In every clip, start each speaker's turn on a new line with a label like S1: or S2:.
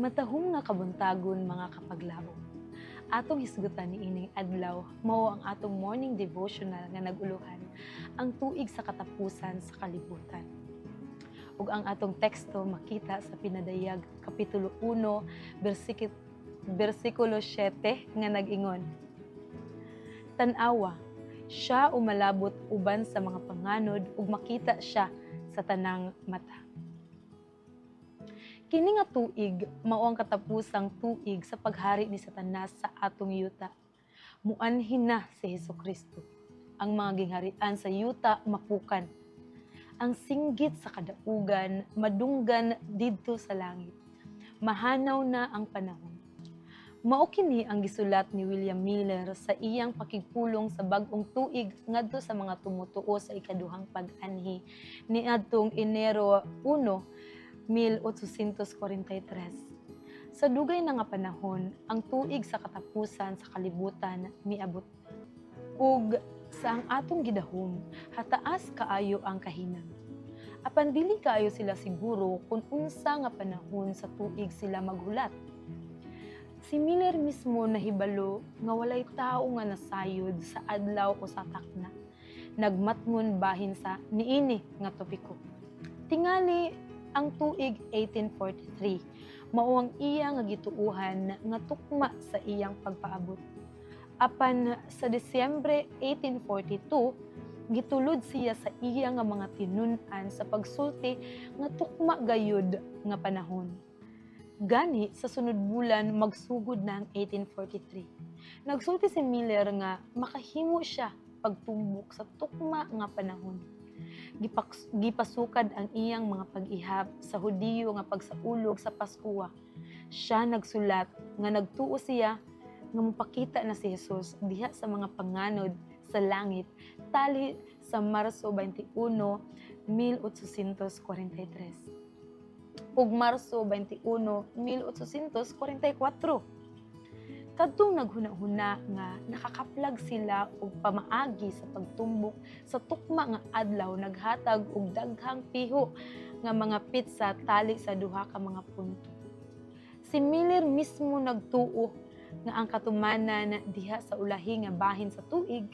S1: Matahong nga kabuntagon mga kapaglaom. Atong hisgutan ni ining adlaw mao ang atong morning devotional nga naguluhan ang tuig sa katapusan sa kalibutan. Ug ang atong teksto makita sa Pinadayag kapitulo 1 bersikulo 7 nga nag-ingon: Tan-awa, siya umalabot uban sa mga panganod ug makita siya sa tanang mata. Kini nga tuig mao ang katapusang tuig sa paghari ni Satanas sa atong yuta. Muanhin na si Hesukristo. Ang mga gingharian sa yuta mapukan. Ang singgit sa kadaugan madunggan didto sa langit. Mahanaw na ang panahon. Mao kini ang gisulat ni William Miller sa iyang pakigpulong sa bag-ong tuig ngadto sa mga tumutuo sa ikaduhang pag-anhi niadtong Enero 1, 1843. Sa dugay na nga panahon, ang tuig sa katapusan sa kalibutan miabot. Ug sa ang atong gidahom, hataas kaayo ang kahinang. Apan dili kaayo sila siguro kung unsa nga panahon sa tuig sila maghulat. Si Miller mismo nahibalo nga walay tao nga nasayod sa adlaw o sa takna. Nagmatngon bahin sa niini nga topiko. Tingali ang tuig 1843, mao ang iya nga gituuhan nga tukma sa iyang pagpaabot. Apan sa Disyembre 1842, gitulod siya sa iya nga mga tinun-an sa pagsulti nga tukma gayud nga panahon. Gani sa sunod bulan magsugod na ang 1843. Nagsulti si Miller nga makahimo siya pagtumbok sa tukma nga panahon. Gipasukad ang iyang mga pag-ihap sa Hudiyo nga pagsaulog sa Paskua. Siya nagsulat nga nagtuo siya nga mupakita na si Jesus diha sa mga panganod sa langit tali sa Marso 21, 1843 ug Marso 21, 1844. Kadtong naghuna-huna nga nakakaplag sila og pamaagi sa pagtumbok sa tukma nga adlaw naghatag og daghang piho nga mga pitsa tali sa duha ka mga punto. Si Miller mismo nagtuo nga ang katumanan diha sa ulahi nga bahin sa tuig,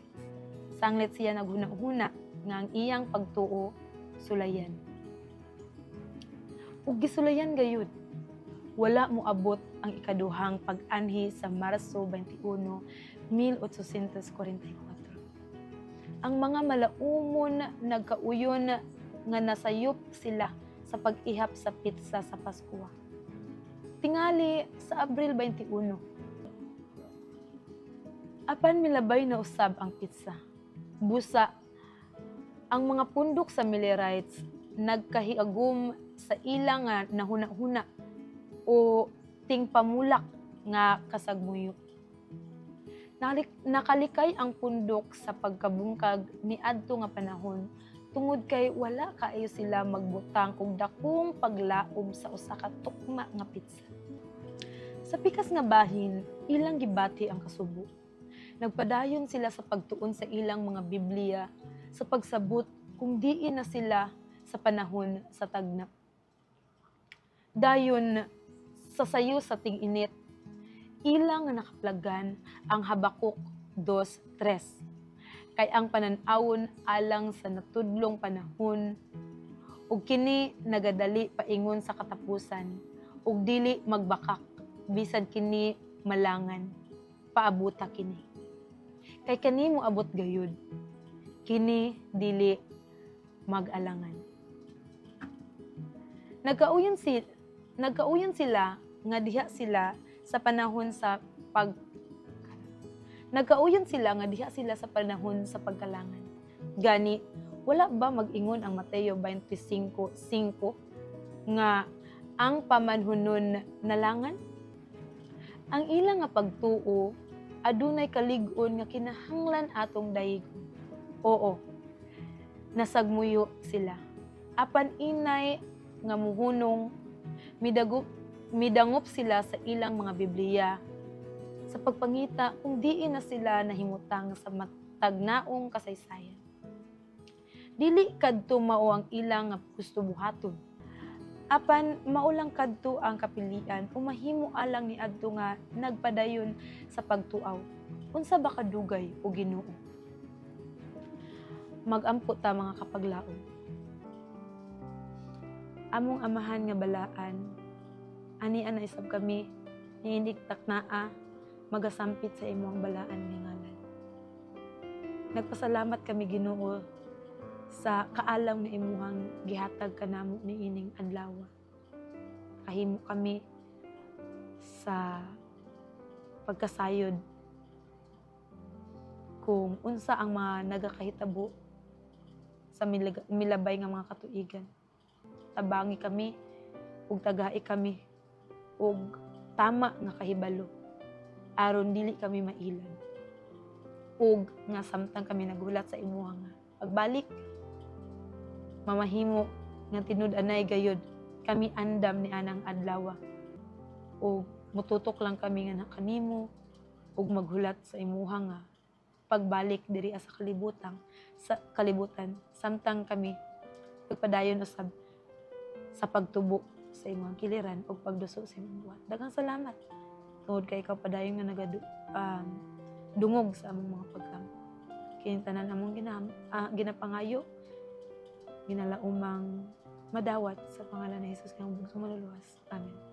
S1: sanglit siya naghuna-huna nga ang iyang pagtuo sulayan. Ug gisulayan gayud, wala mo abot ang ikaduhang pag-anhi sa Marso 21, 1844. Ang mga malaumon nagkauyon nga nasayop sila sa pag-ihap sa pitsa sa Paskua. Tingali sa Abril 21. Apan milabay na usab ang pitsa. Busa, ang mga pundok sa Millerites nagkahiagom sa ilang nga nahuna-huna o tingpamulak nga kasagmuyo. Nakalikay ang pundok sa pagkabungkag ni adto nga panahon tungod kay wala kaayo sila magbutang og dakong paglaom sa usa ka tukma nga pitsa. Sa pikas nga bahin, ilang gibati ang kasubo. Nagpadayon sila sa pagtuon sa ilang mga Biblia sa pagsabot kung diin na sila sa panahon sa tagna. Dayon sa sayo sa ting-init, ilang nga nakaplagan ang Habakuk 2:3. Kay ang panan-awon alang sa natudlong panahon, ug kini nagadali paingon sa katapusan, ug dili magbakak, bisan kini malangan, paabuta kini. Kay kani mo abot gayud, kini dili mag-alangan. Nagkauyon sila nga diha sila sa panahon sa pagkalangan. Gani, wala ba mag-ingon ang Mateo 25:5 nga ang pamanhunon nalangan? Ang ilang nga pagtuo adunay kalig-on nga kinahanglan atong dayigon. Oo, nasagmuyo sila. Apan inay nga muhunong midangop sila sa ilang mga Biblia sa pagpangita kung diin na sila nahimutang sa matagnaong kasaysayan. Dili kadto mao ang ilang nga gusto buhaton. Apan maulang kadto ang kapilian umahimo alang ni adto nga nagpadayon sa pagtuaw. Unsa ba kadugay o Ginoo? Magampo ta mga kapaglaom. Among amahan nga balaan, ani ana isab kami niindig taknaa magasampit sa imong balaan nga ngalan. Nagpasalamat kami Ginoo sa kaalam nga imuhang gihatag kanamo niining adlaw. Kahimo kami sa pagkasayod kung unsa ang mga nagakahitabo sa milabay nga mga katuigan. Tabangi kami ug tagai kami ug tama nga kahibalo aron dili kami mailan. Ug nga samtang kami nagulat sa imuha nga pagbalik mamahimo nga tinud-anay gayud kami andam ni anang adlaw. Ug mututok lang kami nga kanimo ug maghulat sa imuha nga pagbalik diri sa kalibutan samtang kami pagpadayon usab sa pagtubo sa imong kiliran ug pagduso sa imong buhat. Daghang salamat tungod kay ikaw padayon nga dungog sa among mga pagkampo. Kini tanan among ginapangayo ginalaumang madawat sa pangalan ni Jesus nga bugtong maluluwas. Amen.